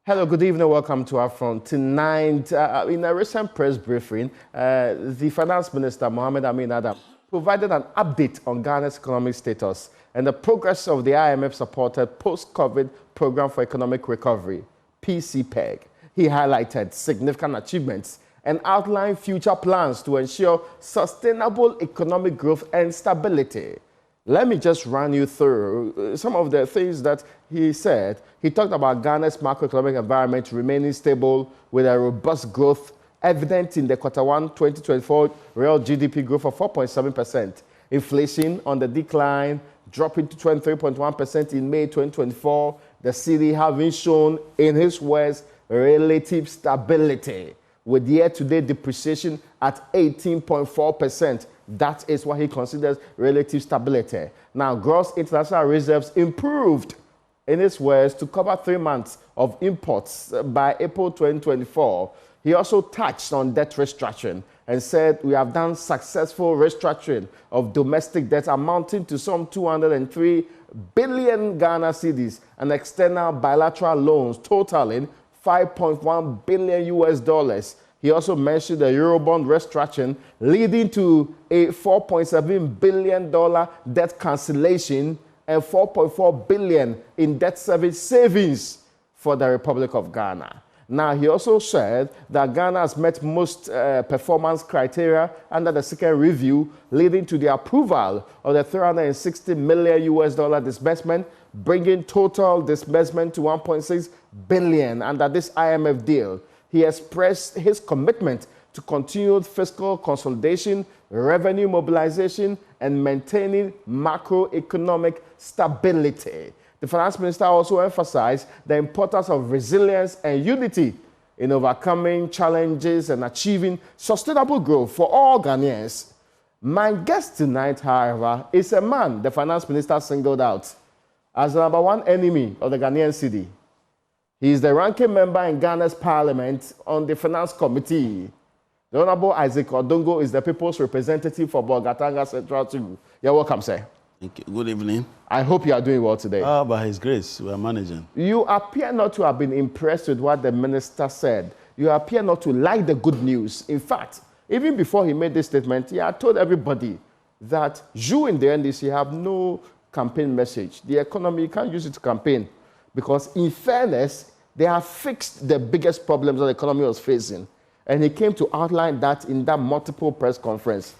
Hello, good evening. Welcome to UPFront. Tonight, in a recent press briefing, the Finance Minister, Mohamed Amin Adam, provided an update on Ghana's economic status and the progress of the IMF-supported post-COVID Program for Economic Recovery, PCPEG. He highlighted significant achievements and outlined future plans to ensure sustainable economic growth and stability. Let me just run you through some of the things that he said. He talked about Ghana's macroeconomic environment remaining stable with a robust growth evident in the Q1 2024 real GDP growth of 4.7%. Inflation on the decline, dropping to 23.1% in May 2024. The cedi having shown, in his words, relative stability, with year-to-date depreciation at 18.4%. That is what he considers relative stability. Now, gross international reserves improved, in his words, to cover 3 months of imports by April 2024. He also touched on debt restructuring and said, we have done successful restructuring of domestic debt amounting to some 203 billion Ghana cedis and external bilateral loans totaling $5.1 billion US. He also mentioned the Eurobond restructuring leading to a $4.7 billion debt cancellation and $4.4 billion in debt service savings for the Republic of Ghana. Now, he also said that Ghana has met most performance criteria under the second review, leading to the approval of the $360 million US disbursement, bringing total disbursement to $1.6 billion under this IMF deal. He expressed his commitment to continued fiscal consolidation, revenue mobilization, and maintaining macroeconomic stability. The finance minister also emphasized the importance of resilience and unity in overcoming challenges and achieving sustainable growth for all Ghanaians. My guest tonight, however, is a man the finance minister singled out as the #1 enemy of the Ghanaian cedi. He is the ranking member in Ghana's parliament on the finance committee. The Honorable Isaac Adongo is the people's representative for Bolgatanga Central 2. You're welcome, sir. Thank you. Good evening. I hope you are doing well today. By His grace, we are managing. You appear not to have been impressed with what the minister said. You appear not to like the good news. In fact, even before he made this statement, he had told everybody that you in the NDC have no campaign message. The economy, you can't use it to campaign. Because in fairness, they have fixed the biggest problems that the economy was facing. And he came to outline that in that multiple press conference.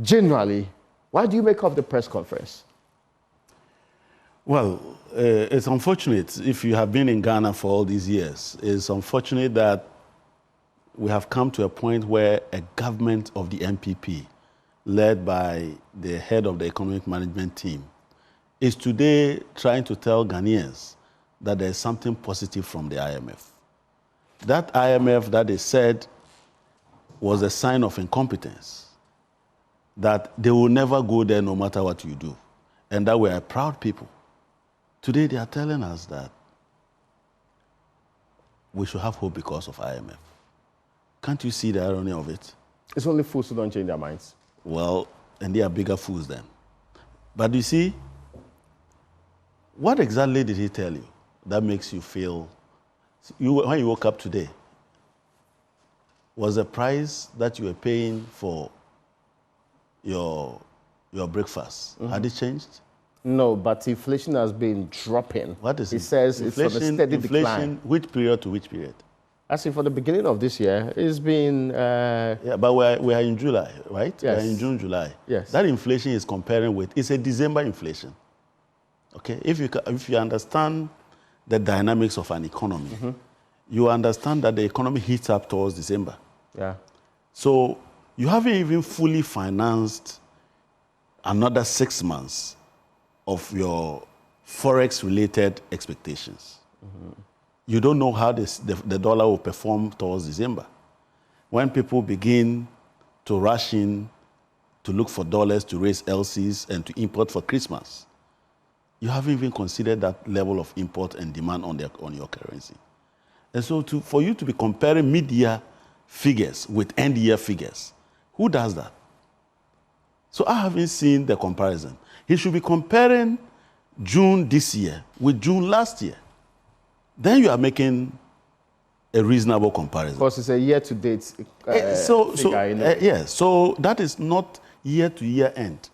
Generally, what do you make of the press conference? Well, it's unfortunate if you have been in Ghana for all these years. It's unfortunate that we have come to a point where a government of the MPP, led by the head of the economic management team, is today trying to tell Ghanaians that there is something positive from the IMF. That IMF that they said was a sign of incompetence, that they will never go there no matter what you do, and that we are proud people. Today they are telling us that we should have hope because of IMF. Can't you see the irony of it? It's only fools who don't change their minds. Well, and they are bigger fools then. But you see, what exactly did he tell you that makes you feel, when you woke up today, was the price that you were paying for your breakfast, had it changed? No, but inflation has been dropping. What is it? He says inflation, it's on a steady decline. Which period to which period? Actually, for the beginning of this year, it's been... yeah, but we are in July, right? Yes. We are in June, July. Yes. That inflation is comparing with, it's a December inflation. Okay? If you understand the dynamics of an economy, you understand that the economy heats up towards December. Yeah. So you haven't even fully financed another 6 months of your Forex-related expectations. You don't know how the dollar will perform towards December. When people begin to rush in to look for dollars to raise LCs and to import for Christmas, you haven't even considered that level of import and demand on your currency. And so for you to be comparing mid-year figures with end-year figures, who does that? So I haven't seen the comparison. He should be comparing June this year with June last year. Then you are making a reasonable comparison. Because it's a year-to-date figure, yes. So that is not year-to-year end.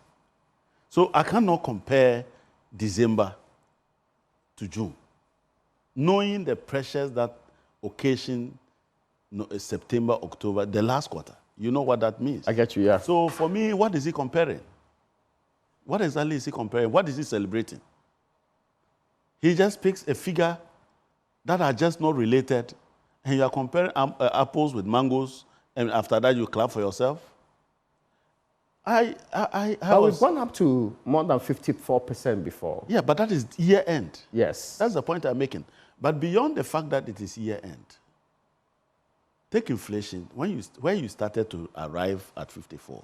So I cannot compare December to June, knowing the pressures that occasion September, October, the last quarter. You know what that means. I get you, yeah. So for me, what is he comparing? What exactly is he comparing? What is he celebrating? He just picks a figure that are just not related, and you are comparing apples with mangoes, and after that you clap for yourself. But we've gone up to more than 54% before. Yeah, but that is year end. Yes. That's the point I'm making. But beyond the fact that it is year end, take inflation. When you started to arrive at 54,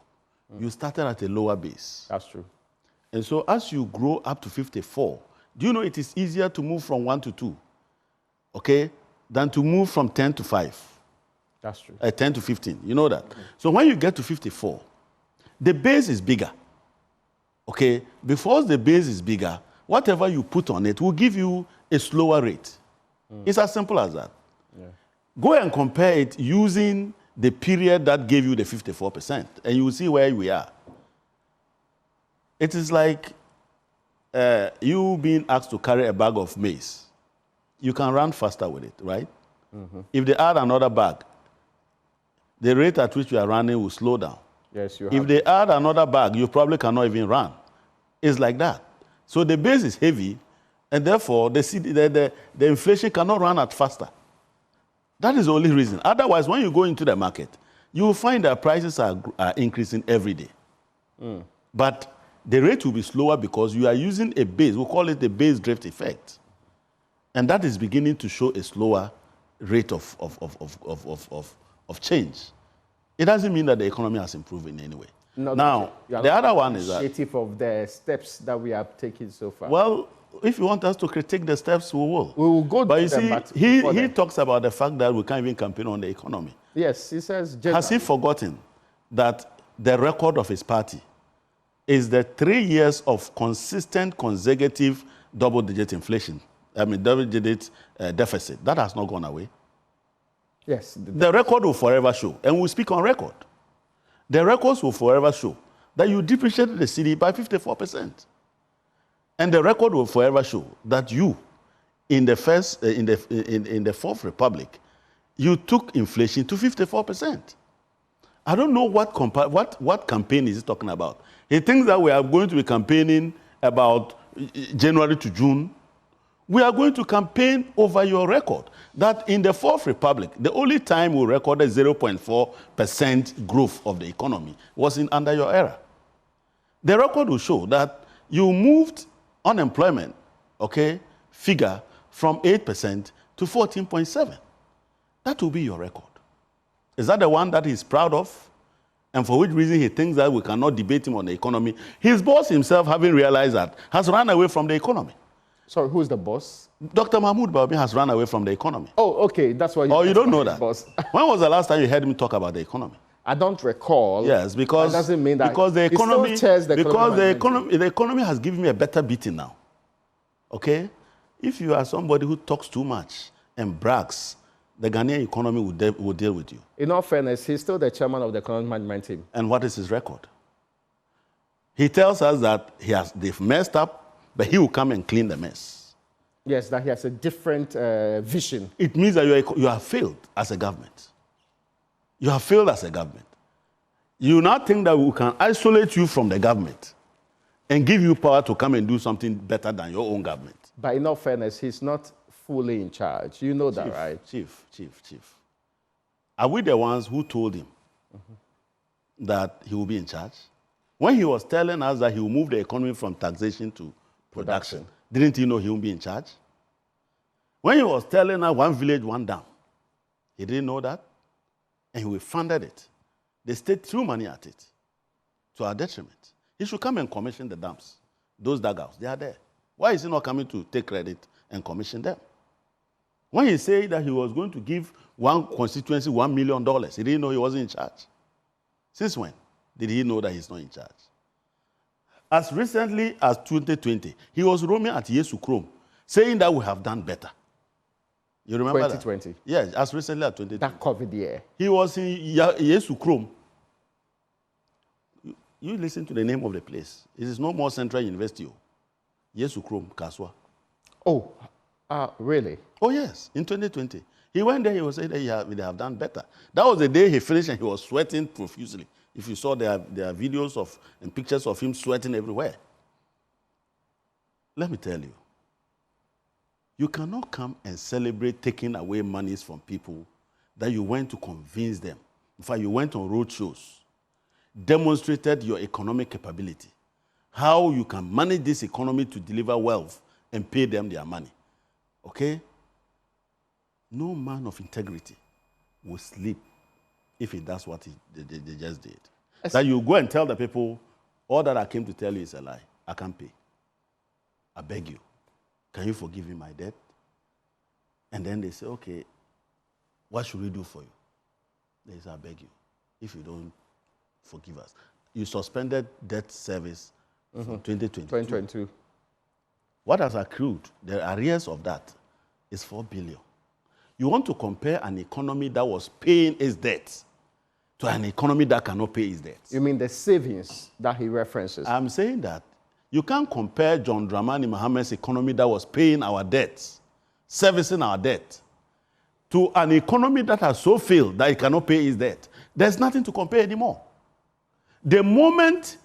you started at a lower base. That's true. And so as you grow up to 54, do you know it is easier to move from 1 to 2, okay, than to move from 10 to 5? That's true. 10 to 15, you know that. So when you get to 54, the base is bigger, okay? Because the base is bigger, whatever you put on it will give you a slower rate. It's as simple as that. Yeah. Go and compare it using the period that gave you the 54%, and you will see where we are. It is like you being asked to carry a bag of maize. You can run faster with it, right? Mm-hmm. If they add another bag, the rate at which you are running will slow down. Yes, you have. If they add another bag, you probably cannot even run. It's like that. So the base is heavy, and therefore the inflation cannot run at faster. That is the only reason. Otherwise, when you go into the market, you will find that prices are increasing every day. But the rate will be slower because you are using a base. We call it the base drift effect. And that is beginning to show a slower rate of change. It doesn't mean that the economy has improved in any way. No, now, the other one is that... Appreciative of the steps that we have taken so far. Well, if you want us to critique the steps, we will. We will go but to you see, them, he talks about the fact that we can't even campaign on the economy. Yes, he says... Has he forgotten that the record of his party is the 3 years of consistent, consecutive double-digit inflation? I mean, double-digit deficit. That has not gone away. Yes. The record will forever show, and we'll speak on record. The records will forever show that you depreciated the cedi by 54%. And the record will forever show that you, in the Fourth Republic, you took inflation to 54%. I don't know what campaign is he talking about. He thinks that we are going to be campaigning about January to June. We are going to campaign over your record. That in the Fourth Republic, the only time we recorded 0.4% growth of the economy was under your era. The record will show that you moved unemployment, okay, figure from 8% to 14.7%. That will be your record. Is that the one that he's proud of? And for which reason he thinks that we cannot debate him on the economy? His boss himself, having realized that, has run away from the economy. Sorry, who's the boss? Dr. Mahmoud Baomi has run away from the economy. Oh, okay, that's why. Oh, you don't know that? Boss. When was the last time you heard him talk about the economy? I don't recall. Yes, because that doesn't mean that because the economy the economy has given me a better beating now. Okay, if you are somebody who talks too much and brags, the Ghanaian economy will deal with you. In all fairness, he's still the chairman of the economic management team. And what is his record? He tells us that they've messed up, but he will come and clean the mess. Yes, that he has a different vision. It means that you have failed as a government. You have failed as a government. You now think that we can isolate you from the government and give you power to come and do something better than your own government. But in all fairness, he's not fully in charge. You know that, right? Chief. Are we the ones who told him that he will be in charge? When he was telling us that he will move the economy from taxation to production, didn't he know he will be in charge? When he was telling us one village, one dam, he didn't know that? And we funded it. The state threw money at it to our detriment. He should come and commission the dams. Those dugouts, they are there. Why is he not coming to take credit and commission them? When he said that he was going to give one constituency $1 million, he didn't know he wasn't in charge. Since when did he know that he's not in charge? As recently as 2020, he was roaming at Yesu Krom, saying that we have done better. You remember 2020. that? Yes, as recently as 2020. That COVID year. He was in Yesu Krom. You listen to the name of the place. It is no more Central University. Yesu Krom, Kaswa. Oh, really? Oh, yes, in 2020. He went there, he was saying that they have done better. That was the day he finished and he was sweating profusely. If you saw, there are videos of and pictures of him sweating everywhere. Let me tell you, you cannot come and celebrate taking away monies from people that you went to convince them. In fact, you went on road shows, demonstrated your economic capability, how you can manage this economy to deliver wealth and pay them their money. Okay? No man of integrity will sleep if he does what they just did. That you go and tell the people, all that I came to tell you is a lie. I can't pay. I beg you. Can you forgive me my debt? And then they say, okay, what should we do for you? They say, I beg you, if you don't forgive us. You suspended debt service from 2022. What has accrued, the arrears of that, is 4 billion. You want to compare an economy that was paying its debts to an economy that cannot pay its debts. You mean the savings that he references? I'm saying that you can't compare John Dramani Mohammed's economy that was paying our debts, servicing our debt, to an economy that has so failed that it cannot pay its debt. There's nothing to compare anymore. The moment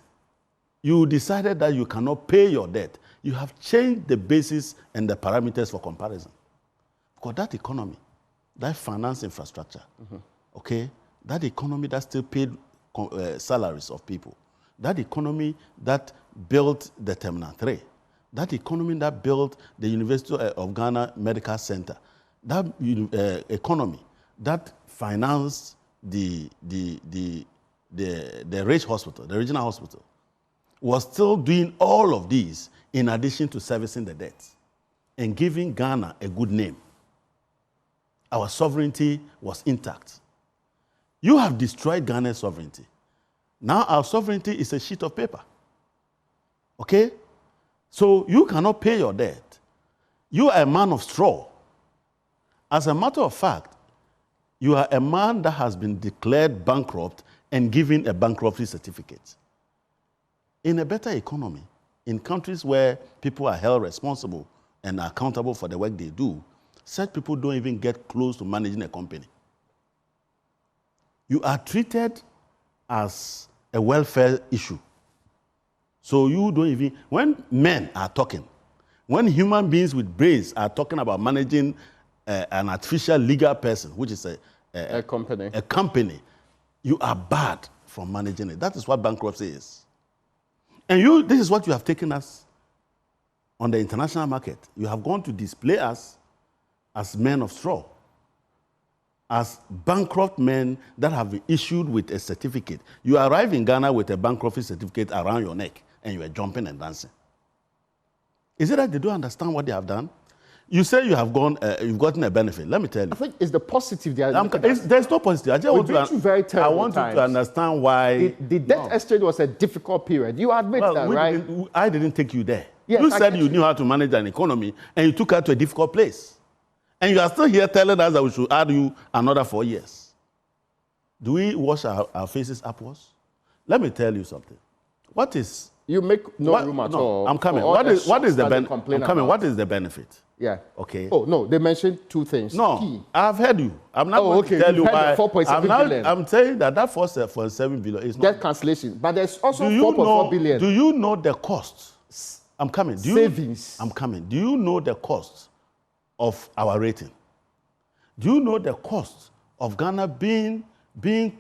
you decided that you cannot pay your debt, you have changed the basis and the parameters for comparison. Because that economy, that finance infrastructure, okay, that economy that still paid salaries of people, that economy that built the Terminal 3, that economy that built the University of Ghana Medical Center, that economy that financed the Rich Hospital, the regional hospital, was still doing all of these in addition to servicing the debts and giving Ghana a good name. Our sovereignty was intact. You have destroyed Ghana's sovereignty. Now our sovereignty is a sheet of paper. Okay? So you cannot pay your debt. You are a man of straw. As a matter of fact, you are a man that has been declared bankrupt and given a bankruptcy certificate. In a better economy, in countries where people are held responsible and are accountable for the work they do, such people don't even get close to managing a company. You are treated as a welfare issue. So you don't even, when men are talking, when human beings with brains are talking about managing an artificial legal person, which is a company, you are bad from managing it. That is what bankruptcy is. And this is what you have taken us on the international market. You have gone to display us as men of straw, as bankrupt men that have been issued with a certificate. You arrive in Ghana with a bankruptcy certificate around your neck, and you are jumping and dancing. Is it that they don't understand what they have done? You say you have you've gotten a benefit. Let me tell you. I think it's the positive they are. There's no positive. I want you to understand why. The debt exchange was a difficult period. You admit that, right? I didn't take you there. Yes, you said you knew how to manage an economy, and you took her to a difficult place. And you are still here telling us that we should add you another 4 years. Do we wash our faces upwards? Let me tell you something. What is... You make no room at all. I'm coming. What is the benefit? I'm coming. What is the benefit? Yeah. Okay. Oh, no, they mentioned two things. No, key. I've heard you. I'm not going to tell you why. 4.7 billion. I'm saying that 4.7 billion is not... Debt cancellation. But there's also 4.4 billion. Do you know the cost? I'm coming. Savings. I'm coming. Do you know the cost of our rating? Do you know the cost of Ghana being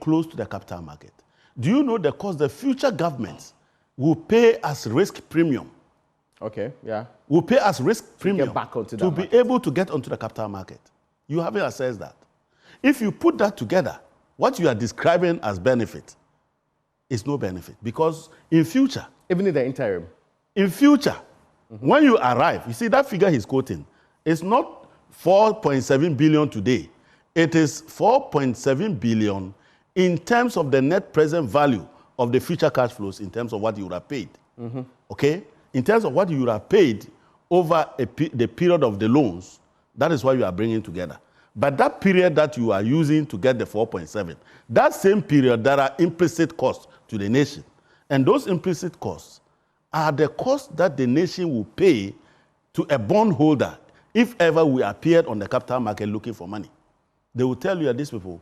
close to the capital market? Do you know the cost the future governments will pay as risk premium? Okay, yeah. Will pay as risk premium get back onto to be able to get onto the capital market. You haven't assessed that. If you put that together, what you are describing as benefit is no benefit, because in future... Even in the interim. In future, when you arrive, you see that figure he's quoting, it's not 4.7 billion today. It is 4.7 billion in terms of the net present value of the future cash flows, in terms of what you would have paid. Okay? In terms of what you would have paid over the period of the loans That is what you are bringing together. But that period that you are using to get the 4.7, that same period, there are implicit costs to the nation. And those implicit costs are the costs that the nation will pay to a bondholder if ever we appeared on the capital market looking for money. They will tell you that these people,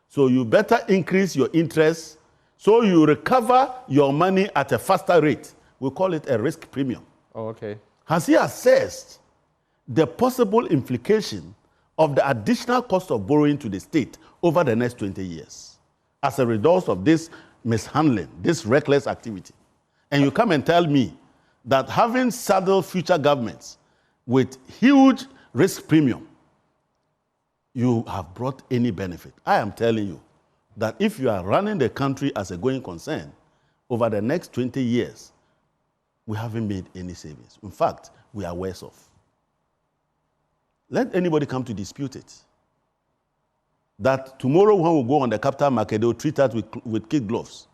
so you better increase your interest so you recover your money at a faster rate. We call it a risk premium. Oh, okay. Has he assessed the possible implication of the additional cost of borrowing to the state over the next 20 years as a result of this mishandling, this reckless activity? And you come and tell me that having saddled future governments with huge risk premium, you have brought any benefit. I am telling you that if you are running the country as a going concern, over the next 20 years, we haven't made any savings. In fact, we are worse off. Let anybody come to dispute it. That tomorrow when we go on the capital market, they will treat us with kid gloves.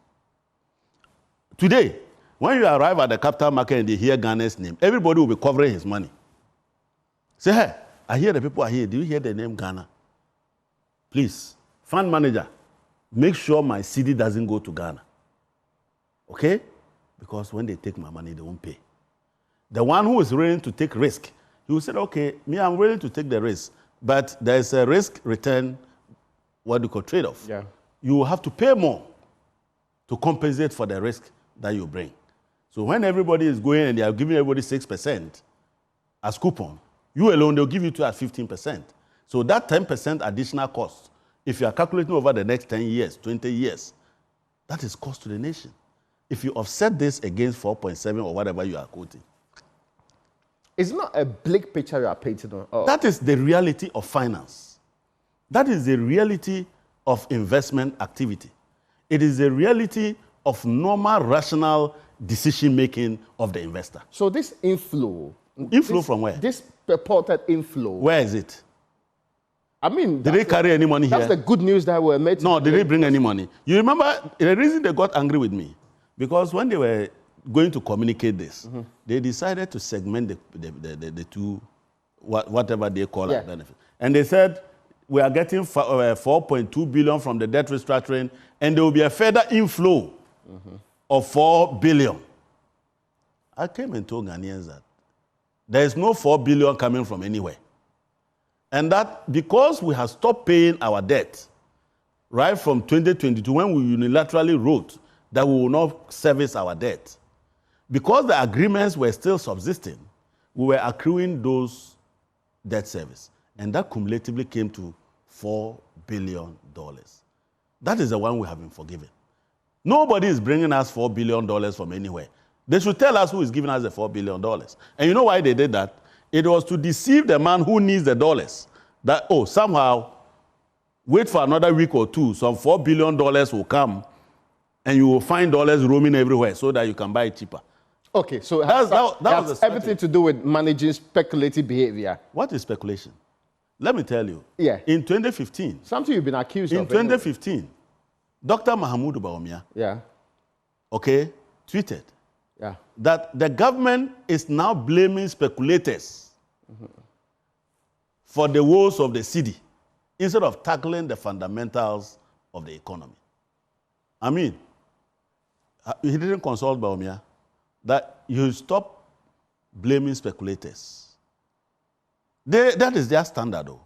Today, when you arrive at the capital market and they hear Ghana's name, everybody will be covering his money. Say, hey, I hear the people are here. Do you hear the name Ghana? Please, fund manager, make sure my cedi doesn't go to Ghana. Okay? Because when they take my money, they won't pay. The one who is willing to take risk, he will say, okay, me, I'm willing to take the risk, but there's a risk return, what do you call trade-off. Yeah. You will have to pay more to compensate for the risk that you bring. So when everybody is going and they are giving everybody 6% as coupon, you alone, they'll give you to at 15%. So that 10% additional cost, if you are calculating over the next 10 years, 20 years, that is cost to the nation. If you offset this against 4.7 or whatever you are quoting. It's not a bleak picture you are painting on. Oh. That is the reality of finance. That is the reality of investment activity. It is the reality of normal, rational decision-making of the investor. So this inflow... Inflow from where? This purported inflow... Where is it? I mean... Did they carry any money here? That's the good news that we're made to... No, did they bring any money? You remember, the reason they got angry with me, because when they were going to communicate this, they decided to segment the two, whatever they call it, benefit. And they said, we are getting 4.2 billion from the debt restructuring, and there will be a further inflow of 4 billion. I came and told Ghanaians that there is no 4 billion coming from anywhere. And that because we have stopped paying our debt, right from 2022, when we unilaterally wrote that we will not service our debt, because the agreements were still subsisting, we were accruing those debt service. And that cumulatively came to $4 billion. That is the one we have been forgiven. Nobody is bringing us $4 billion from anywhere. They should tell us who is giving us the $4 billion. And you know why they did that? It was to deceive the man who needs the dollars. That, oh, somehow, wait for another week or two, some $4 billion will come, and you will find dollars roaming everywhere so that you can buy it cheaper. Okay, so that's everything to do with managing speculative behavior. What is speculation? Let me tell you. Yeah. In 2015. Something you've been accused of. In 2015, Dr. Mahamudu Bawumia, okay, tweeted that the government is now blaming speculators for the woes of the cedi instead of tackling the fundamentals of the economy. I mean, he didn't consult Bawumia that you stop blaming speculators. That is their standard, though.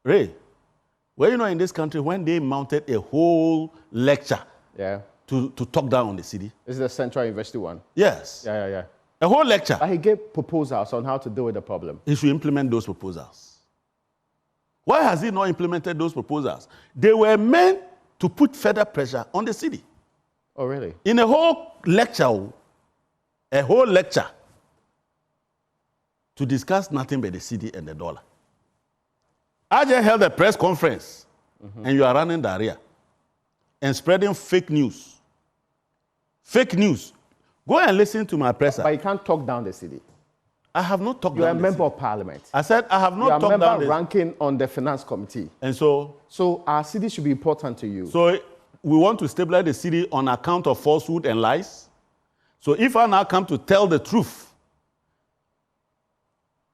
Ray, well, you know, in this country, when they mounted a whole lecture to talk down on the cedi. This is the Central University one? Yes. Yeah. A whole lecture. But he gave proposals on how to deal with the problem. He should implement those proposals. Why has he not implemented those proposals? They were meant to put further pressure on the cedi. Oh, really? In a whole lecture to discuss nothing but the cedi and the dollar. I just held a press conference, and you are running diarrhea and spreading fake news. Fake news. Go and listen to my presser. But you can't talk down the cedi. I have not talked You're down a the member cedi. of parliament. I said I have not talked down You're a member the ranking on the finance committee. And so our cedi should be important to you. So we want to stabilize the cedi on account of falsehood and lies. So if I now come to tell the truth,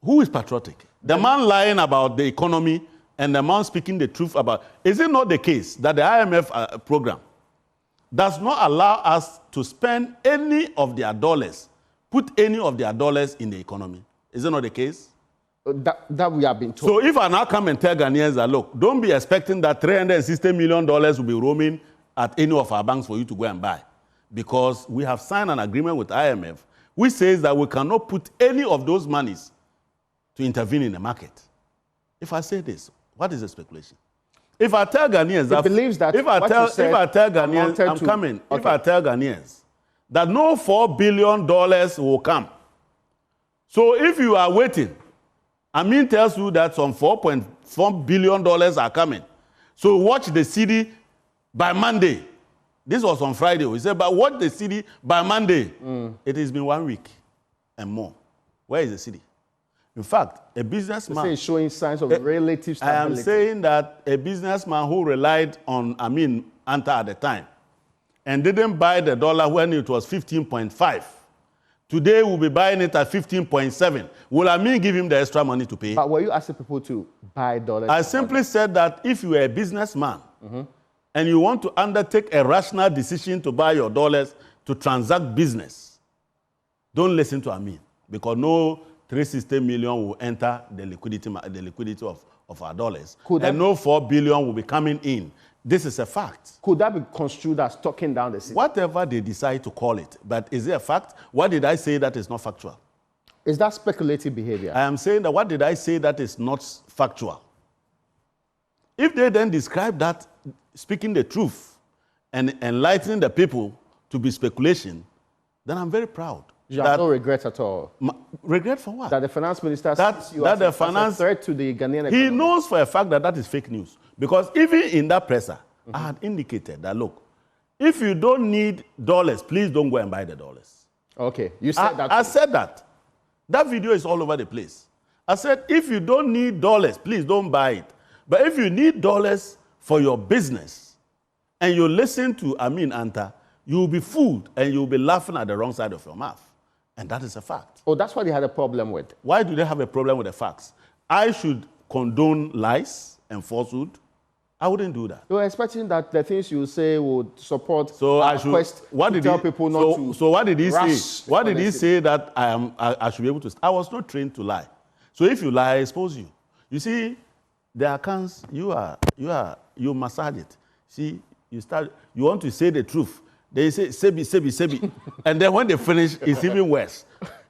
who is patriotic? The man lying about the economy and the man speaking the truth about... Is it not the case that the IMF program does not allow us to spend any of their dollars, put any of their dollars in the economy? Is it not the case? That we have been told. So if I now come and tell Ghanaians that, look, don't be expecting that $360 million will be roaming at any of our banks for you to go and buy, because we have signed an agreement with IMF which says that we cannot put any of those monies to intervene in the market. If I say this, what is the speculation? If I tell Ghanaians that... believes that if I tell Ghanaians, I'm coming. Okay. If I tell Ghanaians that no $4 billion will come. So if you are waiting, Amin tells you that some $4.4 billion are coming. So watch the cedi by Monday. This was on Friday. He said, but watch the cedi by Monday. It has been 1 week and more. Where is the cedi? In fact, a businessman... is showing signs of relative stability. I am saying that a businessman who relied on Amin Anta at the time and didn't buy the dollar when it was 15.5, today we'll be buying it at 15.7. Will Amin give him the extra money to pay? But were you asking people to buy dollars? I simply said that if you are a businessman and you want to undertake a rational decision to buy your dollars to transact business, don't listen to Amin, because no $360 million will enter the liquidity of our dollars. And no $4 billion will be coming in. This is a fact. Could that be construed as talking down the cedi? Whatever they decide to call it. But is it a fact? What did I say that is not factual? Is that speculative behavior? I am saying that what did I say that is not factual? If they then describe that speaking the truth and enlightening the people to be speculation, then I'm very proud. You have no regret at all. Regret for what? That the finance minister sees you as a threat to the Ghanaian economy. He knows for a fact that that is fake news. Because even in that presser, I had indicated that, look, if you don't need dollars, please don't go and buy the dollars. Okay, you said that. I said that. That video is all over the place. I said, if you don't need dollars, please don't buy it. But if you need dollars for your business and you listen to Amin Anta, you will be fooled and you will be laughing at the wrong side of your mouth. And that is a fact. Oh, that's what they had a problem with. Why do they have a problem with the facts? I should condone lies and falsehood. I wouldn't do that. You were expecting that the things you say would support quest to tell people not to. So what did he say? What did he say that I should be able to? I was not trained to lie. So if you lie, I expose you. You see, the accounts, you massage it. See, you want to say the truth. They say, Sebi, Sebi, Sebi. And then when they finish, it's even worse.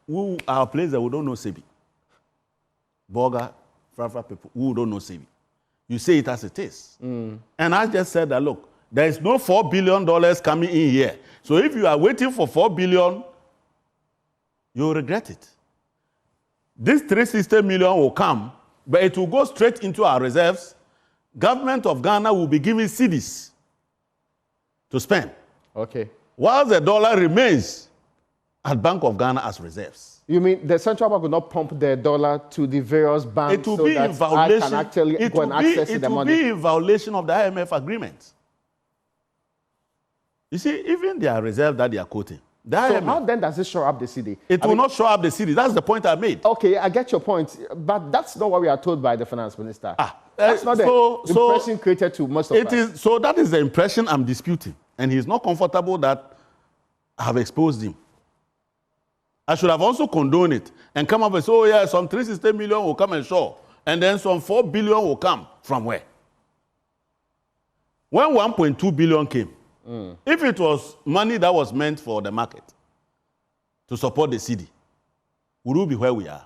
Who are places that we don't know Sebi? Boga, Frafa people, who don't know Sebi. You say it as it is. And I just said that, look, there is no $4 billion coming in here. So if you are waiting for $4 billion, you'll regret it. This $360 million will come, but it will go straight into our reserves. Government of Ghana will be giving cedis to spend. Okay. While the dollar remains at Bank of Ghana as reserves. You mean the central bank will not pump the dollar to the various banks so that I can actually go and access the money? It will be in violation of the IMF agreement. You see, even their reserve that they are quoting. So IMF, how then does it show up the cedi? It will not show up the cedi. That's the point I made. Okay, I get your point. But that's not what we are told by the finance minister. That's not the impression created to most of us. So that is the impression I'm disputing. And he's not comfortable that I have exposed him. I should have also condoned it and come up and say, oh yeah, some $360 million will come and show. And then some $4 billion will come. From where? When $1.2 billion came, if it was money that was meant for the market to support the cedi, would we be where we are?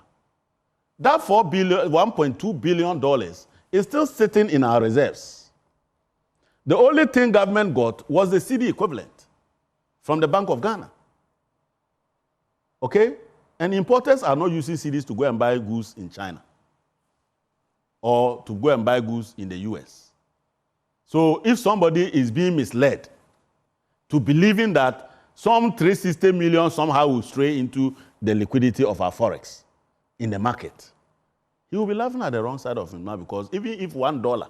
That $1.2 billion is still sitting in our reserves. The only thing government got was the cedi equivalent from the Bank of Ghana. Okay? And importers are not using cedis to go and buy goods in China or to go and buy goods in the US. So if somebody is being misled to believing that some $360 million somehow will stray into the liquidity of our Forex in the market, he will be laughing at the wrong side of him now, because even if $1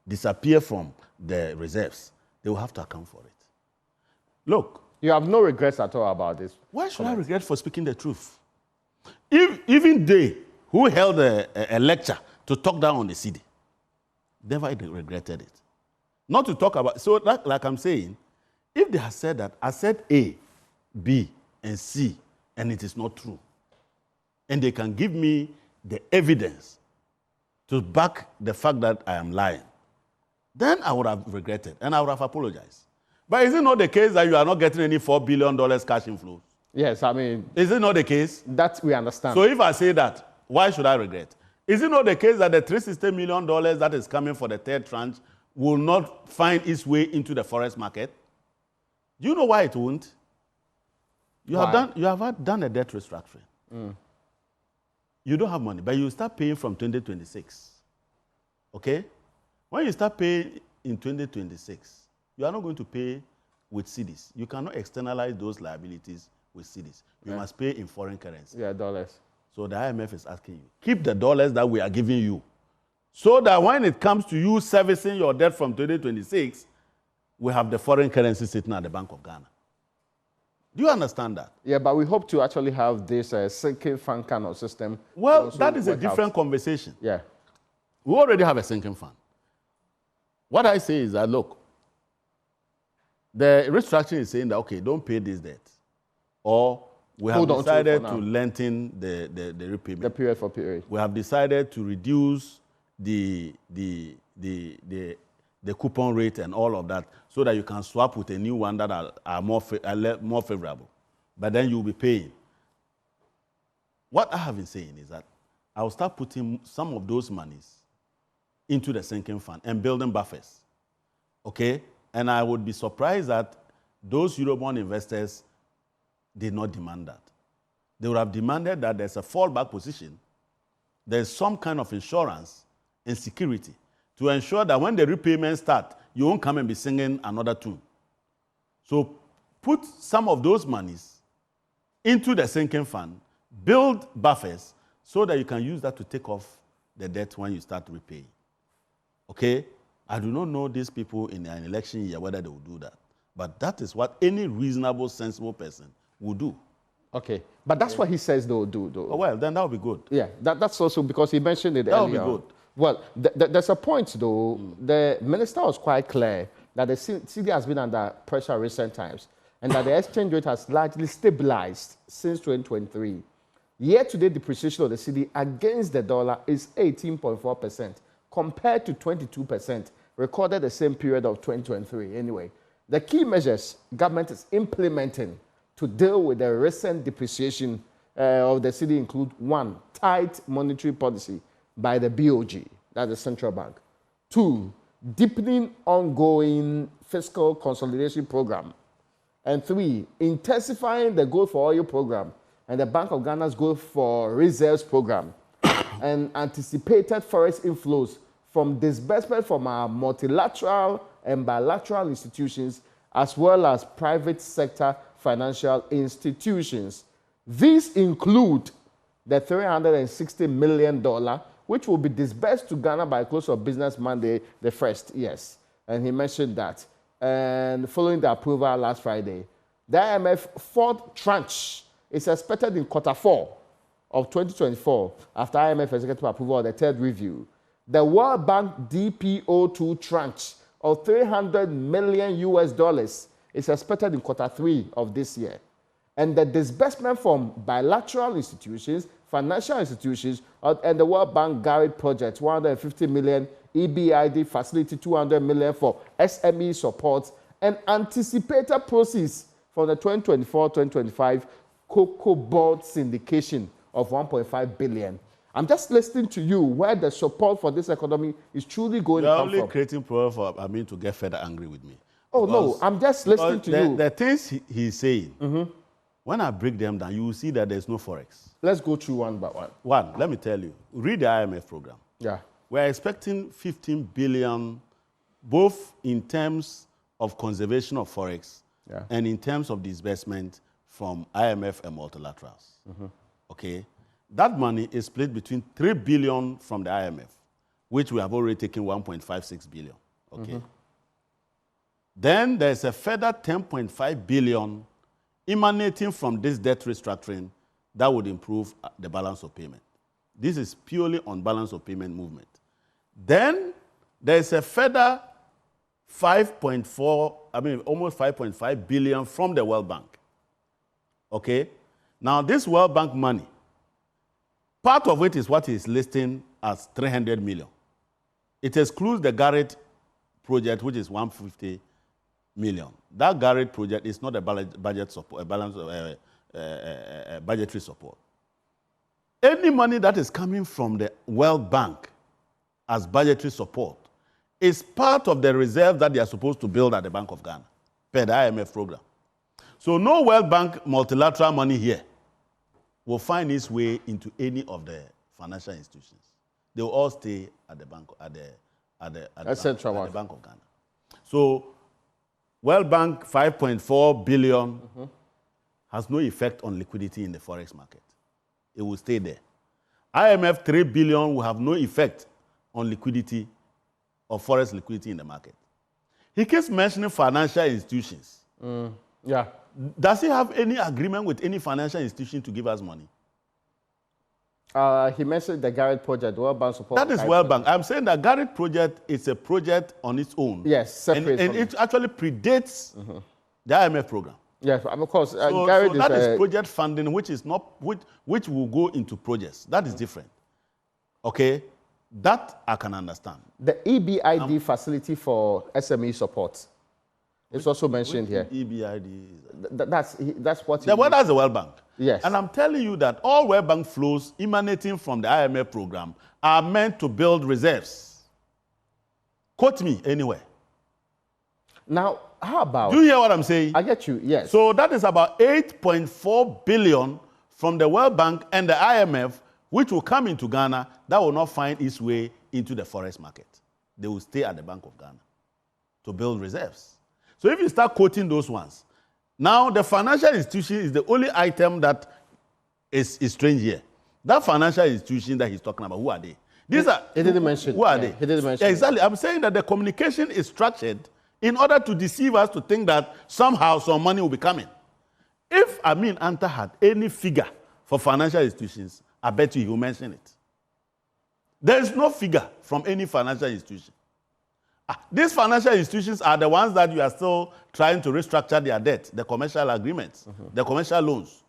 disappears from the reserves, they will have to account for it. Look, You have no regrets at all about this? Why should I regret for speaking the truth? If even they who held a lecture to talk down on the cedi, never regretted it. Not to talk about, so like I'm saying, if they had said that, I said A, B, and C, and it is not true, and they can give me the evidence to back the fact that I am lying, then I would have regretted, and I would have apologized. But is it not the case that you are not getting any $4 billion cash inflows? Yes, I mean... Is it not the case? That we understand. So if I say that, why should I regret? Is it not the case that the $360 million that is coming for the third tranche will not find its way into the Forex market? Do you know why it won't? You have done a debt restructuring. You don't have money, but you start paying from 2026. Okay? When you start paying in 2026, you are not going to pay with cedis. You cannot externalize those liabilities with cedis. You must pay in foreign currency. Yeah, dollars. So the IMF is asking you, keep the dollars that we are giving you, so that when it comes to you servicing your debt from 2026, we have the foreign currency sitting at the Bank of Ghana. Do you understand that? Yeah, but we hope to actually have this sinking fund kind of system. Well, that is a different conversation. Yeah. We already have a sinking fund. What I say is that, look, the restructuring is saying that, okay, don't pay this debt. Or we have decided to lengthen the repayment. The period for period. We have decided to reduce the coupon rate and all of that, so that you can swap with a new one that are more favorable. But then you'll be paying. What I have been saying is that I will start putting some of those monies into the sinking fund and building buffers. Okay? And I would be surprised that those Eurobond investors did not demand that. They would have demanded that there's a fallback position, there's some kind of insurance and security to ensure that when the repayments start, you won't come and be singing another tune. So put some of those monies into the sinking fund, build buffers, so that you can use that to take off the debt when you start repaying. Okay? I do not know these people in an election year whether they will do that. But that is what any reasonable, sensible person will do. Okay. But that's what he says they will do, though. Oh, well, then that will be good. Yeah, that's also because he mentioned it earlier. That will be good. Well, there's a point, though. The minister was quite clear that the cedi has been under pressure in recent times and that the exchange rate has largely stabilized since 2023. Year-to-date depreciation of the cedi against the dollar is 18.4%, compared to 22% recorded the same period of 2023. Anyway, the key measures government is implementing to deal with the recent depreciation of the cedi include: 1, tight monetary policy by the BOG, that's the central bank; 2, deepening ongoing fiscal consolidation program; and 3, intensifying the gold for oil program and the Bank of Ghana's gold for reserves program, and anticipated Forex inflows from disbursement from our multilateral and bilateral institutions, as well as private sector financial institutions. These include the $360 million, which will be disbursed to Ghana by close of business Monday the 1st. Yes, and he mentioned that. And following the approval last Friday, the IMF fourth tranche is expected in Q4 of 2024 after IMF executive approval of the third review. The World Bank DPO2 tranche of $300 million is expected in Q3 of this year. And the disbursement from bilateral institutions, financial institutions, and the World Bank Garrett project, $150 million, EBID facility, $200 million for SME support, and anticipated proceeds from the 2024-2025 cocoa board syndication of $1.5 billion. I'm just listening to you where the support for this economy is truly going to come from. You're only creating problem for to get further angry with me. Oh, no, I'm just listening to you. The things he's saying, when I break them down, you will see that there's no Forex. Let's go through one by one. One, let me tell you, read the IMF program. Yeah. We're expecting 15 billion, both in terms of conservation of Forex and in terms of disbursement from IMF and multilaterals. Okay? That money is split between 3 billion from the IMF, which we have already taken 1.56 billion. Okay? Then there's a further 10.5 billion emanating from this debt restructuring that would improve the balance of payment. This is purely on balance of payment movement. Then there's a further almost 5.5 billion from the World Bank. Okay? Now, this World Bank money, part of it is what is listing as 300 million. It excludes the Garrett project, which is 150 million. That Garrett project is not a budget support, budgetary support. Any money that is coming from the World Bank as budgetary support is part of the reserve that they are supposed to build at the Bank of Ghana, per the IMF program. So no World Bank multilateral money here will find its way into any of the financial institutions. They will all stay at the bank, at the Bank of Ghana. So World Bank 5.4 billion has no effect on liquidity in the Forex market. It will stay there. IMF 3 billion will have no effect on liquidity or Forex liquidity in the market. He keeps mentioning financial institutions. Yeah. Does he have any agreement with any financial institution to give us money? He mentioned the Garrett project, World Bank support. That is World Bank. I'm saying the Garrett project is a project on its own. Yes, separate. And it actually predates the IMF program. Yes, of course. So that is project funding, which will go into projects. That is different. Okay? That I can understand. The EBID facility for SME support is also mentioned here. EBID. That's what. That's the World Bank. Yes. And I'm telling you that all World Bank flows emanating from the IMF program are meant to build reserves. Quote me anywhere. Now, how about... Do you hear what I'm saying? I get you, yes. So that is about 8.4 billion from the World Bank and the IMF, which will come into Ghana, that will not find its way into the Forex market. They will stay at the Bank of Ghana to build reserves. So if you start quoting those ones, now the financial institution is the only item that is strange here. That financial institution that he's talking about, who are they? He didn't mention. Who are they? He didn't mention. Exactly. I'm saying that the communication is structured in order to deceive us to think that somehow some money will be coming. If Amin Anta had any figure for financial institutions, I bet you he will mention it. There is no figure from any financial institution. These financial institutions are the ones that you are still trying to restructure their debt, the commercial agreements, the commercial loans.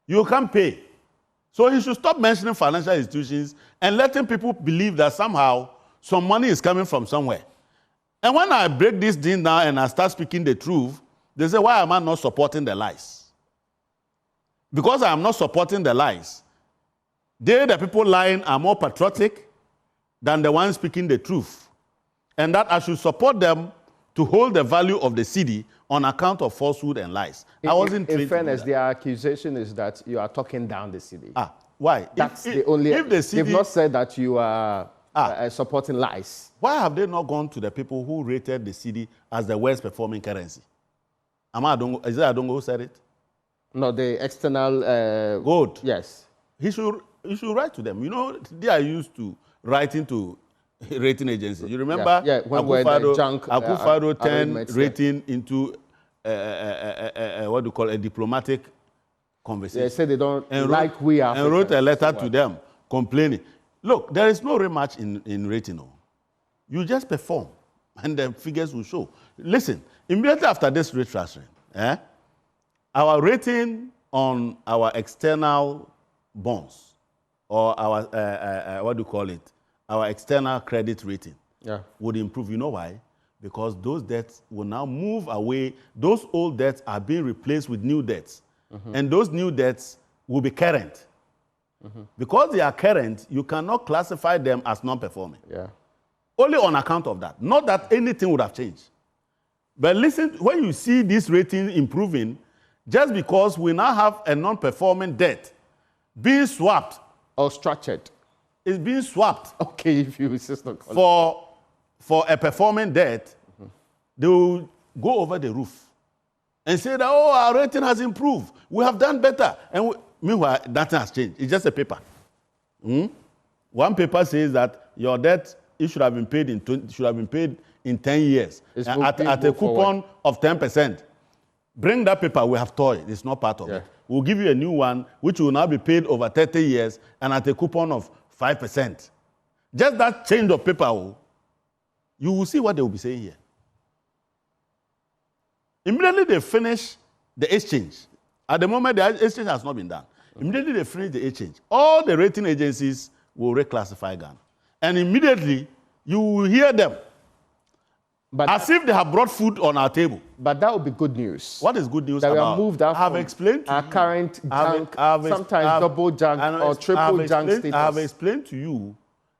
You can't pay. So he should stop mentioning financial institutions and letting people believe that somehow some money is coming from somewhere. And when I break this thing down and I start speaking the truth, they say, why am I not supporting the lies? Because I am not supporting the lies. The people lying are more patriotic than the ones speaking the truth. And that I should support them to hold the value of the cedi on account of falsehood and lies. In fairness, their accusation is that you are talking down the cedi. Why? That's the only... they've not said that you are supporting lies. Why have they not gone to the people who rated the cedi as the worst performing currency? Is it Adongo who said it? No, the external... Good. Yes. He should write to them. You know, they are used to writing to rating agencies. You remember? Yeah, Akufo-Addo 10 rating into what do you call a diplomatic conversation. They say they don't and wrote a letter to them complaining. Look, there is no rematch in rating. You just perform and the figures will show. Listen, immediately after this restructuring, our rating on our external bonds or our, what do you call it, our external credit rating would improve. You know why? Because those debts will now move away. Those old debts are being replaced with new debts. And those new debts will be current. Because they are current, you cannot classify them as non-performing. Only on account of that. Not that anything would have changed. But listen, when you see this rating improving, just because we now have a non-performing debt being swapped. Or structured. It's being swapped. Okay, if you insist on calling for a performing debt, they will go over the roof and say that, oh, our rating has improved. We have done better. And meanwhile, nothing has changed. It's just a paper. One paper says that your debt it should have been paid in 10 years at a coupon of 10%. Bring that paper, we have toy. It's not part of it. We'll give you a new one, which will now be paid over 30 years and at a coupon of 5%. Just that change of paper, you will see what they will be saying here. Immediately they finish the exchange. At the moment, the exchange has not been done. Immediately they finish the exchange. All the rating agencies will reclassify Ghana. And immediately, you will hear them as if they have brought food on our table. But that would be good news. What is good news that about? We have moved out I have explained to our you. current junk, sometimes double junk or triple junk status. I have explained to you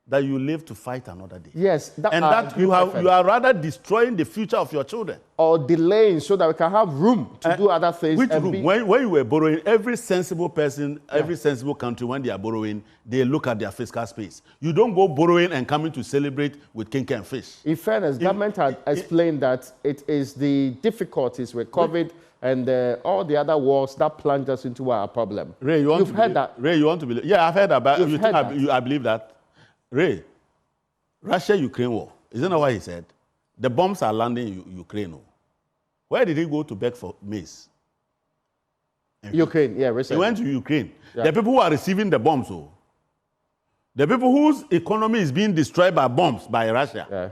that you live to fight another day. Yes. That you are rather destroying the future of your children. Or delaying so that we can have room to do other things. Which room? When you were borrowing, every sensible person, every sensible country, when they are borrowing, they look at their fiscal space. You don't go borrowing and coming to celebrate with kink and fish. In fairness, government had explained that it is the difficulties with COVID and all the other wars that plunged us into our problem. Ray, you want to heard that? Ray, you want to believe? Yeah, I've heard about it. I believe that. Ray, Russia-Ukraine war, isn't that what he said? The bombs are landing in Ukraine. Where did he go to beg for maize? Ukraine, yeah, recently. He went to Ukraine. Yeah. The people who are receiving the bombs, the people whose economy is being destroyed by bombs by Russia. Yeah.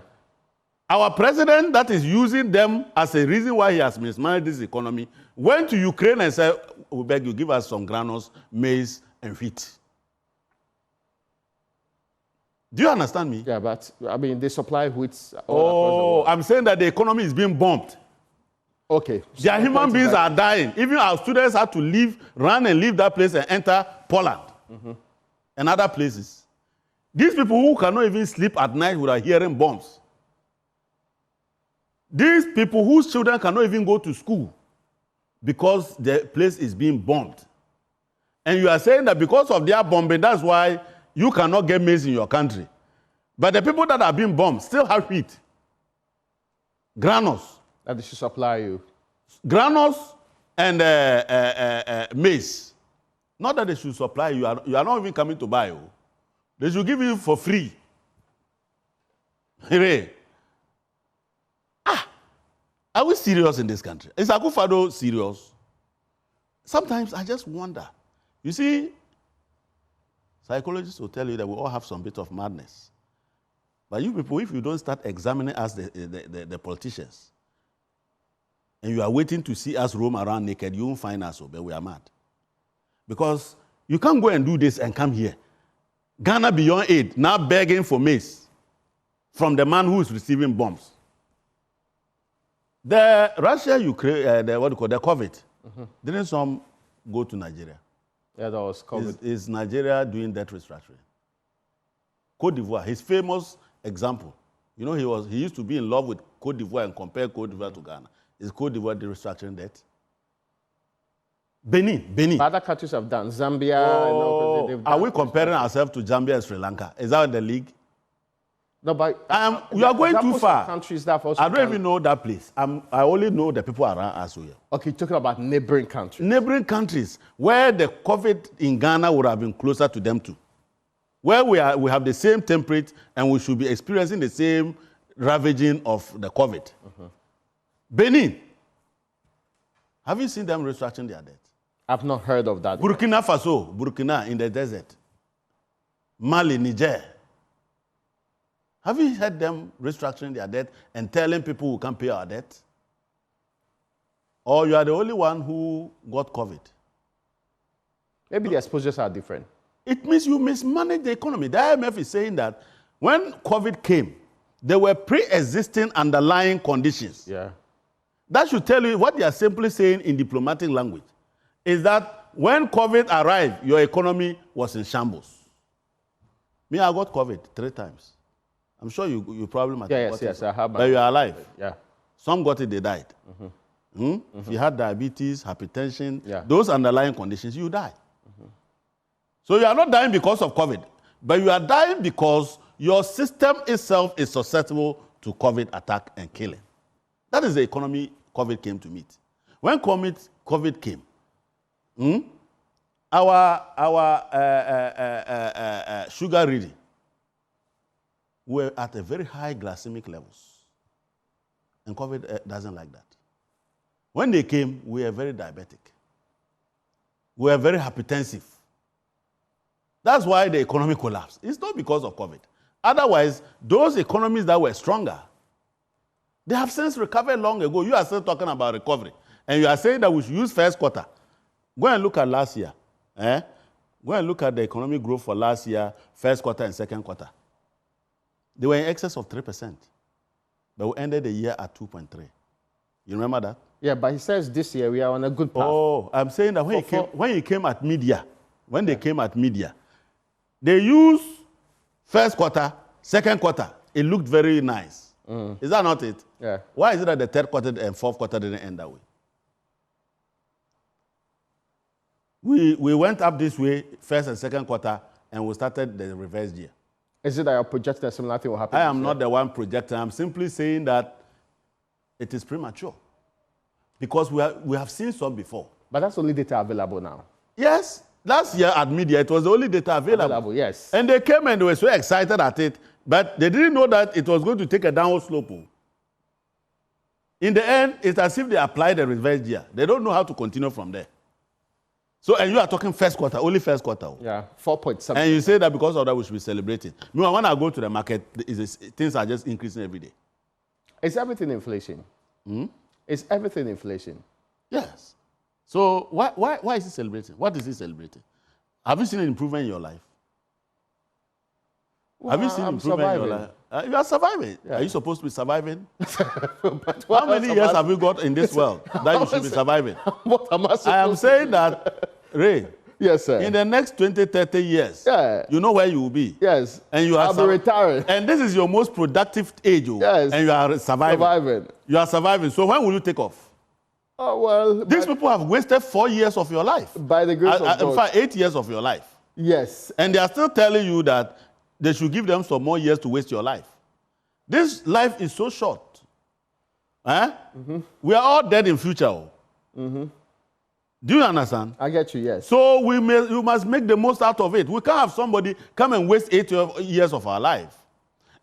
Our president that is using them as a reason why he has mismanaged this economy went to Ukraine and said, we beg you, give us some granules, maize, and wheat. Do you understand me? Yeah, but I mean, they supply wheat. I'm saying that the economy is being bombed. Okay. Their human beings are dying. Even our students have to run and leave that place and enter Poland and other places. These people who cannot even sleep at night without hearing bombs. These people whose children cannot even go to school because the place is being bombed. And you are saying that because of their bombing, that's why you cannot get maize in your country. But the people that are being bombed still have wheat. Granules. That they should supply you. Granules and maize. Not that they should supply you. You are not even coming to buy. They should give you for free. Are we serious in this country? Is Akufo-Addo serious? Sometimes I just wonder. You see, psychologists will tell you that we all have some bit of madness. But you people, if you don't start examining us, the politicians, and you are waiting to see us roam around naked, you won't find us, but we are mad. Because you can't go and do this and come here. Ghana beyond aid, now begging for maize from the man who is receiving bombs. The Russia-Ukraine, the COVID, didn't some go to Nigeria? Yeah, that was COVID. Is Nigeria doing that restructuring? Côte d'Ivoire, his famous example. You know, he used to be in love with Côte d'Ivoire and compare Côte d'Ivoire to Ghana. Is Côte d'Ivoire the restructuring debt? Benin. Other countries have done. Zambia. Are we comparing ourselves to Zambia and Sri Lanka? Is that in the league? No, but you are going too far. Countries that I don't even know that place. I only know the people around us here. Okay, talking about neighboring countries. Neighboring countries where the COVID in Ghana would have been closer to them too. Where we have the same temperature and we should be experiencing the same ravaging of the COVID. Benin. Have you seen them restructuring their debt? I've not heard of that. Burkina Faso, Burkina in the desert. Mali, Niger. Have you heard them restructuring their debt and telling people who can't pay our debt? Or you are the only one who got COVID? Maybe the exposures are different. It means you mismanage the economy. The IMF is saying that when COVID came, there were pre-existing underlying conditions. Yeah. That should tell you what they are simply saying in diplomatic language is that when COVID arrived, your economy was in shambles. Me, I got COVID 3 times. I'm sure you probably might have got it. Yes, I have. But you are alive. Yeah. Some got it, they died. If you had diabetes, hypertension, those underlying conditions, you die. So you are not dying because of COVID, but you are dying because your system itself is susceptible to COVID attack and killing. That is the economy COVID came to meet. When COVID came, our sugar reading were at a very high glycemic levels. And COVID doesn't like that. When they came, we were very diabetic. We were very hypertensive. That's why the economy collapsed. It's not because of COVID. Otherwise, those economies that were stronger, they have since recovered long ago. You are still talking about recovery. And you are saying that we should use first quarter. Go and look at last year. Go and look at the economic growth for last year, first quarter and second quarter. They were in excess of 3%. But we ended the year at 2.3. You remember that? Yeah, but he says this year we are on a good path. Oh, I'm saying that when he came at media, when they came at media, they used first quarter, second quarter. It looked very nice. Is that not it? Yeah. Why is it that the third quarter and fourth quarter didn't end that way? We went up this way, first and second quarter, and we started the reverse year. Is it that you're projecting a similar thing will happen? I am not the one projecting. I'm simply saying that it is premature. Because we have seen some before. But that's only data available now. Yes. Last year at media, it was the only data available. Yes. And they came and they were so excited at it, but they didn't know that it was going to take a downward slope. In the end, it's as if they applied the reverse year. They don't know how to continue from there. So, and you are talking first quarter, only first quarter. Yeah, 4.7. And you say that because of that we should be celebrating. Meanwhile, when I go to the market, things are just increasing every day. Is everything inflation? Is everything inflation? Yes. So why is he celebrating? What is he celebrating? Have you seen an improvement in your life? Well, have you seen an improvement in your life? You are surviving. Yeah. Are you supposed to be surviving? How many years have you got in this world that you should be surviving? What am I supposed I am saying that, Ray, yes, sir. in the next 20, 30 years, you know where you will be. Yes. And you are I'll be retiring. And this is your most productive age. Yes. And you are surviving. You are surviving. So when will you take off? Oh, well. These people have wasted 4 years of your life. By the grace of God. In fact, 8 years of your life. Yes. And they are still telling you that they should give them some more years to waste your life. This life is so short. We are all dead in future. Do you understand? I get you, yes. So we must make the most out of it. We can't have somebody come and waste 8 years of our life.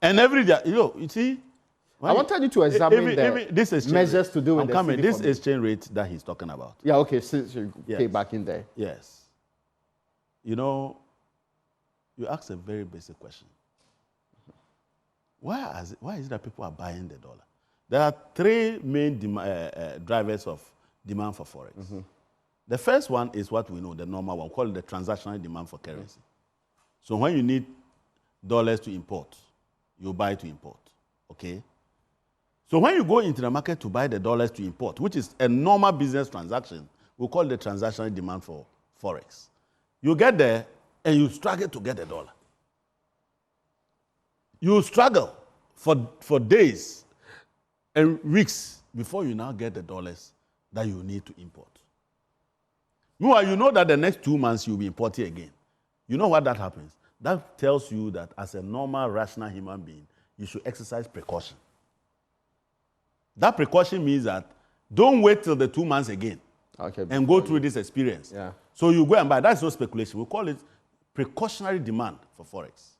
And every day, you see? I wanted you to examine the measures to do with this exchange rate that he's talking about. Yeah, okay, since you came back in there. Yes. You know, you asked a very basic question. Why is it that people are buying the dollar? There are three main drivers of demand for Forex. The first one is what we know, the normal one, called the transactional demand for currency. So when you need dollars to import, you buy to import, okay? So when you go into the market to buy the dollars to import, which is a normal business transaction, we call the transactional demand for Forex. You get there and you struggle to get the dollar. You struggle for days and weeks before you now get the dollars that you need to import. Meanwhile, you know that the next 2 months you'll be importing again. You know what that happens? That tells you that as a normal, rational human being, you should exercise precaution. That precaution means that don't wait till the 2 months again and go through this experience. Yeah. So you go and buy. That's no speculation. We call it precautionary demand for Forex.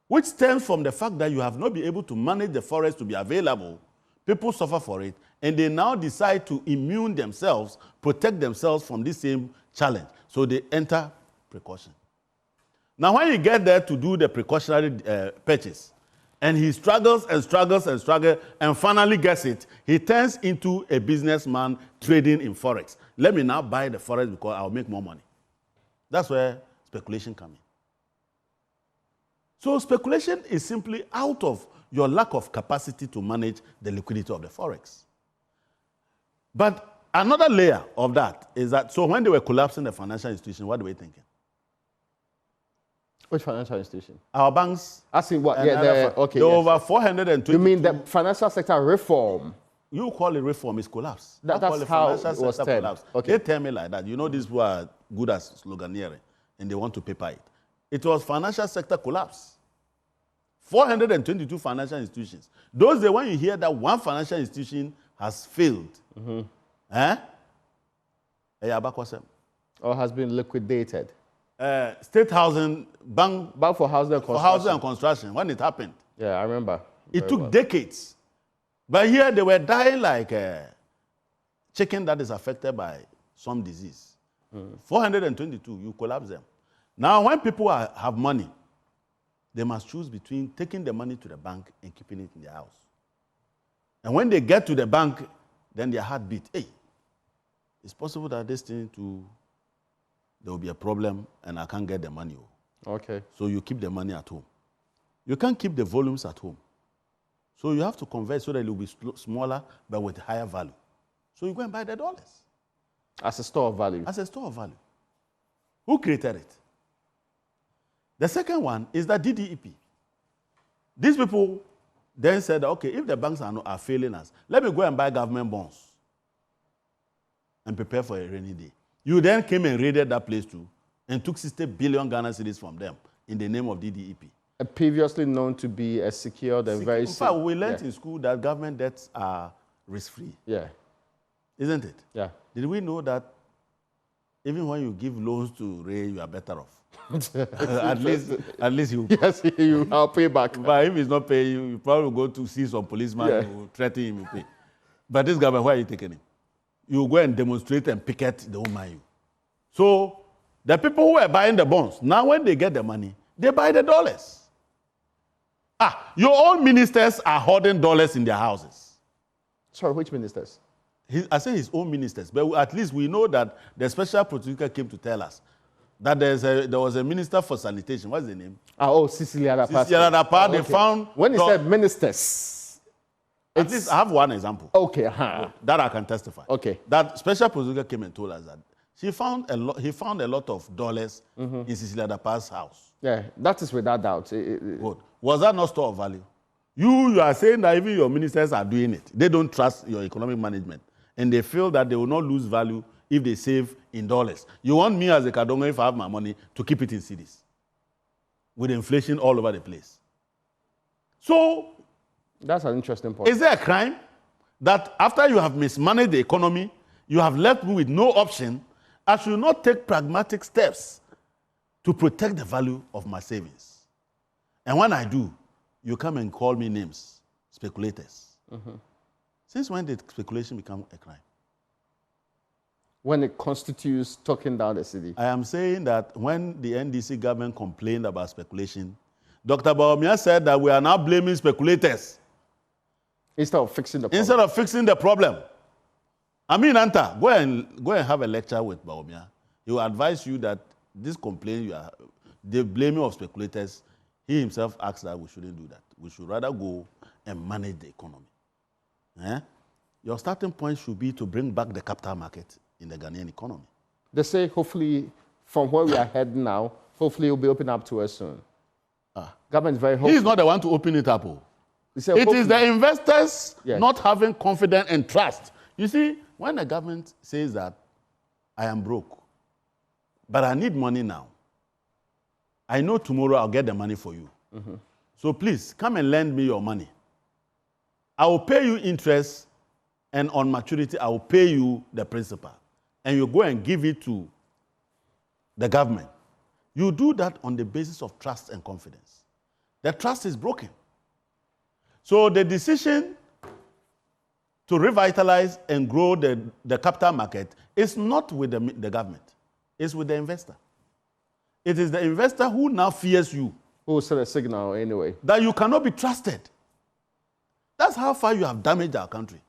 Which stems from the fact that you have not been able to manage the Forex to be available. People suffer for it, and they now decide to immune themselves, protect themselves from this same challenge. So they enter precaution. Now, when you get there to do the precautionary purchase, and he struggles and struggles and struggles, and finally gets it, he turns into a businessman trading in Forex. Let me now buy the Forex because I'll make more money. That's where speculation comes in. So speculation is simply out of your lack of capacity to manage the liquidity of the Forex. But another layer of that is that, so when they were collapsing the financial institution, what were they thinking? Which financial institution? Our banks. Asking what? Yeah, okay. There over 420. You mean the financial sector reform? You call it reform, it's collapse. That's how it was termed. Okay. They tell me like that. You know, these who are good at sloganeering, and they want to paper it. It was financial sector collapse. 422 financial institutions. Those days when you hear that one financial institution has failed, or has been liquidated. state housing bank for housing and for construction. housing and construction when it happened. Yeah, I remember. It took decades. But here they were dying like a chicken that is affected by some disease. 422, you collapse them. Now, when people have money, they must choose between taking the money to the bank and keeping it in their house. And when they get to the bank, then their heart beat. Hey, it's possible that this thing there will be a problem and I can't get the money. Okay. So you keep the money at home. You can't keep the volumes at home. So you have to convert so that it will be smaller but with higher value. So you go and buy the dollars. As a store of value. As a store of value. Who created it? The second one is the DDEP. These people then said, okay, if the banks are failing us, let me go and buy government bonds and prepare for a rainy day. You then came and raided that place too and took 60 billion Ghana cedis from them in the name of DDEP. Previously known to be a secured and very safe. In fact, we learned in school that government debts are risk-free. Yeah. Isn't it? Yeah. Did we know that even when you give loans to Ray, you are better off? at least you. Yes, I'll pay back. But if he's not paying you, you probably go to see some policeman who threaten him to pay. But this government, why are you taking him? You go and demonstrate and picket, they won't mind you. So the people who are buying the bonds, now when they get the money, they buy the dollars. Your own ministers are hoarding dollars in their houses. Sorry, which ministers? I say his own ministers, but at least we know that the special prosecutor came to tell us that there was a minister for sanitation. What's the name? Cecilia Adapa. Cecilia Adapa, they found... When he said ministers... At least I have one example. Okay. That I can testify. Okay. That special prosecutor came and told us that he found a lot of dollars in Cecilia Adapa's house. Yeah, that is without doubt. Good. Was that not store of value? You are saying that even your ministers are doing it. They don't trust your economic management. And they feel that they will not lose value if they save in dollars. You want me as a Adongo, if I have my money, to keep it in cedis with inflation all over the place. So... That's an interesting point. Is there a crime that after you have mismanaged the economy, you have left me with no option, I should not take pragmatic steps to protect the value of my savings? And when I do, you come and call me names, speculators. Since when did speculation become a crime? When it constitutes talking down the city. I am saying that when the NDC government complained about speculation, Dr. Bawumia said that we are now blaming speculators. Instead of fixing the problem. Instead of fixing the problem. I mean, Anta, go and have a lecture with Bawumia. He will advise you that this complaint, the blaming of speculators, he himself asks that we shouldn't do that. We should rather go and manage the economy. Your starting point should be to bring back the capital market in the Ghanaian economy. They say, hopefully, from where we are heading now, hopefully it will be opened up to us soon. Government is very hopeful. He's not the one to open it up. It is the investors not having confidence and trust. You see, when the government says that I am broke, but I need money now, I know tomorrow I'll get the money for you. So please, come and lend me your money. I will pay you interest, and on maturity, I will pay you the principal. And you go and give it to the government. You do that on the basis of trust and confidence. The trust is broken. So the decision to revitalize and grow the capital market is not with the government. It's with the investor. It is the investor who now fears you. Who will send a signal anyway. That you cannot be trusted. That's how far you have damaged our country.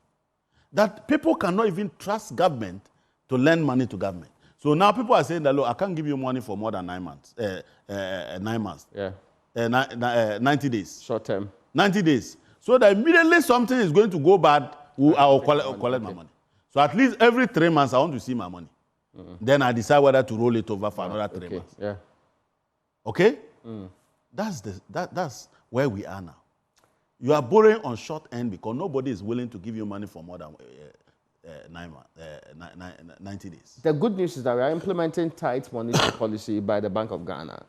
That people cannot even trust government to lend money to government. So now people are saying that, look, I can't give you money for more than 9 months. 9 months. Yeah. 90 days. Short term. 90 days. So that immediately something is going to go bad, I will collect my money. So at least every 3 months, I want to see my money. Then I decide whether to roll it over for another 3 months. Yeah. Okay? That's where we are now. You are borrowing on short end because nobody is willing to give you money for more than 90 days. The good news is that we are implementing tight monetary policy by the Bank of Ghana.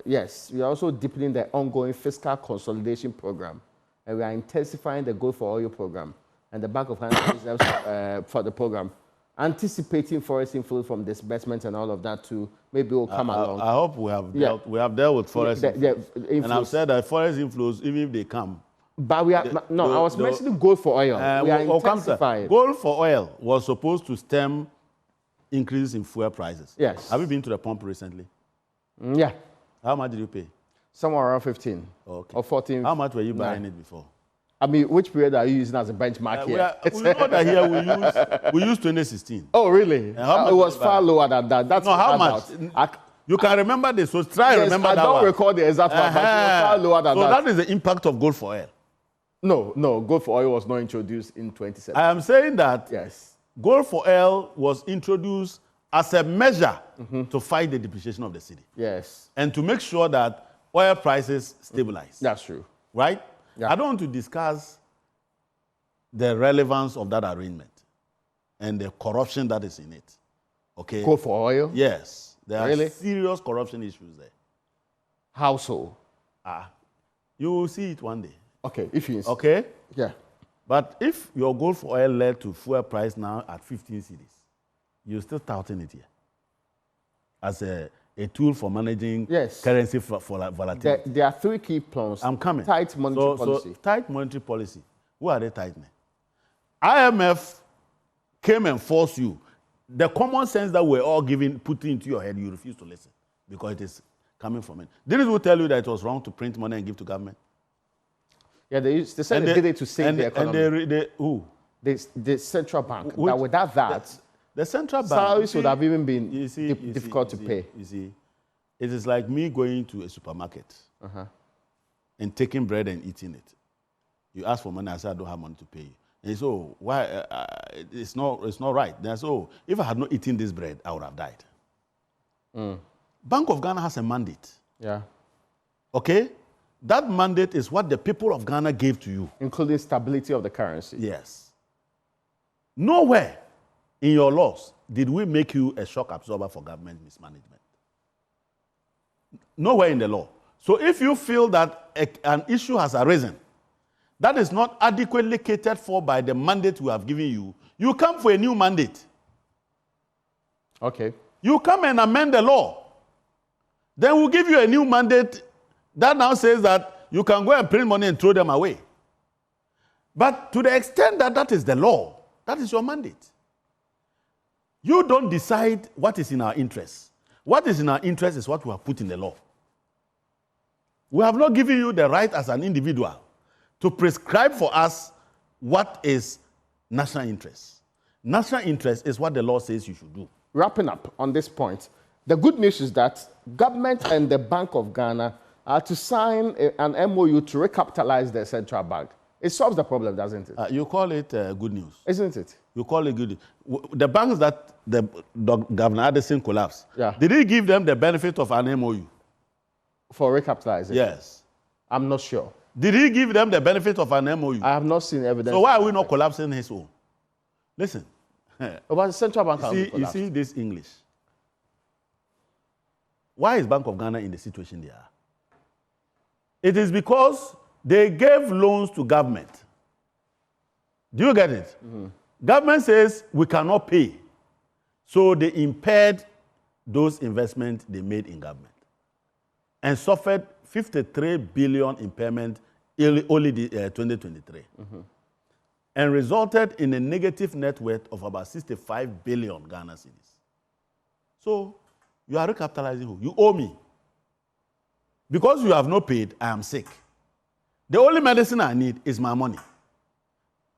Yes, we are also deepening the ongoing fiscal consolidation program, and we are intensifying the Gold for Oil program. And the Bank of Ghana reserves for the program anticipating forex inflow from disbursements and all of that to maybe will come along. I hope we have dealt with forex inflows. And I've said that forex inflows, even if they come. But we are, I was mentioning gold for oil. We are intensifying. Gold for oil was supposed to stem increases in fuel prices. Yes. Have you been to the pump recently? Yeah. How much did you pay? Somewhere around 15 or 14. How much were you buying it before? I mean, which period are you using as a benchmark here? We know that here we use 2016. Oh, really? It was far lower than that. That's how much? You can remember this, so try and remember that one. I don't recall the exact one, but it was far lower than that. So that is the impact of gold for oil. No, gold for oil was not introduced in 2017. I am saying that yes, gold for oil was introduced as a measure to fight the depreciation of the cedi. Yes. And to make sure that oil prices stabilize. That's true. Right? Yeah. I don't want to discuss the relevance of that arrangement and the corruption that is in it. Okay? Gold for oil? Yes. There are serious corruption issues there. How so? You will see it one day. Okay, if you insist. Okay? Yeah. But if your gold for oil led to fuel price now at 15 cedis, you're still touting it here as a tool for managing currency volatility. There are three key plans. I'm coming. Tight monetary policy. So tight monetary policy. Who are they tightening? IMF came and forced you. The common sense that we're all putting into your head, you refuse to listen because it is coming from it. Didn't we tell you that it was wrong to print money and give to government? Yeah, they said they did it to save the economy. And who? The central bank. That without that, the central bank salaries would have even been difficult to pay. You see, it is like me going to a supermarket and taking bread and eating it. You ask for money, I say I don't have money to pay you. And you say, oh, why? It's not right. Then I say, oh, if I had not eaten this bread, I would have died. Bank of Ghana has a mandate. Yeah. Okay? That mandate is what the people of Ghana gave to you. Including stability of the currency. Yes. Nowhere in your laws did we make you a shock absorber for government mismanagement. Nowhere in the law. So if you feel that an issue has arisen that is not adequately catered for by the mandate we have given you, you come for a new mandate. Okay. You come and amend the law. Then we'll give you a new mandate that now says that you can go and print money and throw them away. But to the extent that that is the law, that is your mandate. You don't decide what is in our interest. What is in our interest is what we have put in the law. We have not given you the right as an individual to prescribe for us what is national interest. National interest is what the law says you should do. Wrapping up on this point, the good news is that government and the Bank of Ghana are to sign an MOU to recapitalize the central bank. It solves the problem, doesn't it? You call it good news. Isn't it? You call it good news. The banks that Governor Addison collapsed, did he give them the benefit of an MOU? For recapitalizing? Yes. I'm not sure. Did he give them the benefit of an MOU? I have not seen evidence. So why are we not collapsing his own? Listen. But the central bank you see this English. Why is Bank of Ghana in the situation they are? It is because they gave loans to government. Do you get it? Government says we cannot pay. So they impaired those investments they made in government and suffered 53 billion impairment only 2023 and resulted in a negative net worth of about 65 billion Ghana cedis. So you are recapitalizing who? You owe me. Because you have not paid, I am sick. The only medicine I need is my money.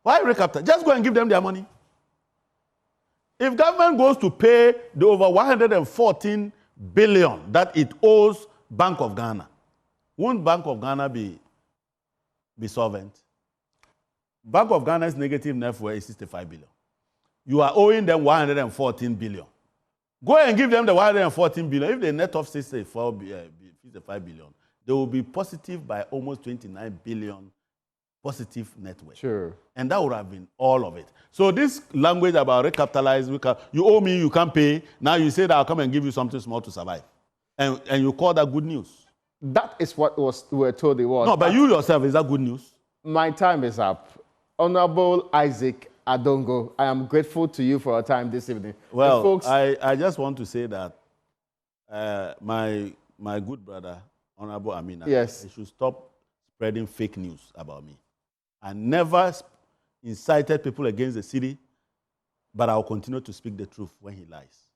Why recapitalize? Just go and give them their money. If government goes to pay the over 114 billion that it owes Bank of Ghana, won't Bank of Ghana be solvent? Bank of Ghana's negative net worth is 65 billion. You are owing them 114 billion. Go and give them the 114 billion. If they net off 55 billion, they will be positive by almost 29 billion positive net worth. Sure. And that would have been all of it. So this language about recapitalize, you owe me, you can't pay. Now you say that I'll come and give you something small to survive. And you call that good news. That is what we were told it was. No, but you yourself, is that good news? My time is up. Honorable Isaac Adongo. I am grateful to you for your time this evening. Well, folks, I just want to say that my good brother, Honorable Amina, yes, he should stop spreading fake news about me. I never incited people against the city, but I'll continue to speak the truth when he lies.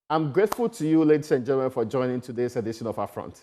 I'm grateful to you, ladies and gentlemen, for joining today's edition of UPFront.